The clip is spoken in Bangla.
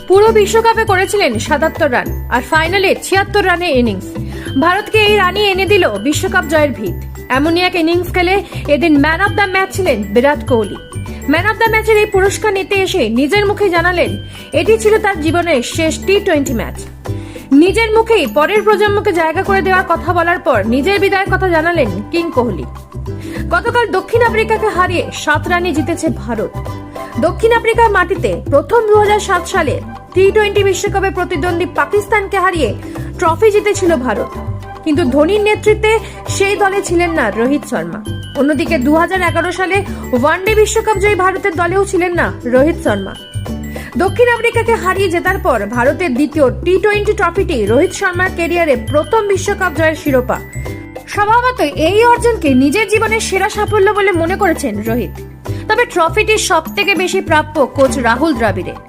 পুরো বিশ্বকাপে করেছিলেন ৭৭ রান আর ফাইনালে ৭৬ রানের ইনিংস। ভারতকে এই রানই এনে দিল বিশ্বকাপ জয়ের ভিত। এমনই এক ইনিংস খেলে এদিন ম্যান অব দ্য ম্যাচ ছিলেন Virat Kohli. Man of the ম্যাচের এই পুরস্কার নিতে এসে নিজের মুখে জানালেন এটি ছিল তার জীবনের শেষ টি-20 ম্যাচ। নিজের মুখেই পরের প্রজন্মকে জায়গা করে দেওয়ার কথা বলার পর নিজের বিদায়ের কথা জানালেন কিং কোহলি। গতকাল দক্ষিণ আফ্রিকাকে হারিয়ে 7 রানে জিতেছে ভারত। দক্ষিণ আফ্রিকার মাটিতে প্রথম 2007 সালে টি-20 বিশ্বকাপে প্রতিদ্বন্দ্বী পাকিস্তানকে হারিয়ে ট্রফি জিতেছিল ভারত, কিন্তু ধোনির নেতৃত্বে সেই দলে ছিলেন না রোহিত শর্মা। অন্যদিকে 2011 সালে ওয়ানডে বিশ্বকাপ জয়ী ভারতের দলেও ছিলেন না রোহিত শর্মা। দক্ষিণ আফ্রিকাকে হারিয়ে জেতার পর ভারতের দ্বিতীয় টি-20 ট্রফিটি রোহিত শর্মার ক্যারিয়ারে প্রথম বিশ্বকাপ জয়ের শিরোপা। স্বভাবতই এই অর্জনকে নিজের জীবনের সেরা সাফল্য বলে মনে করেছেন রোহিত। তবে ট্রফিটি সবথেকে বেশি প্রাপ্য কোচ রাহুল দ্রাবিড়ের।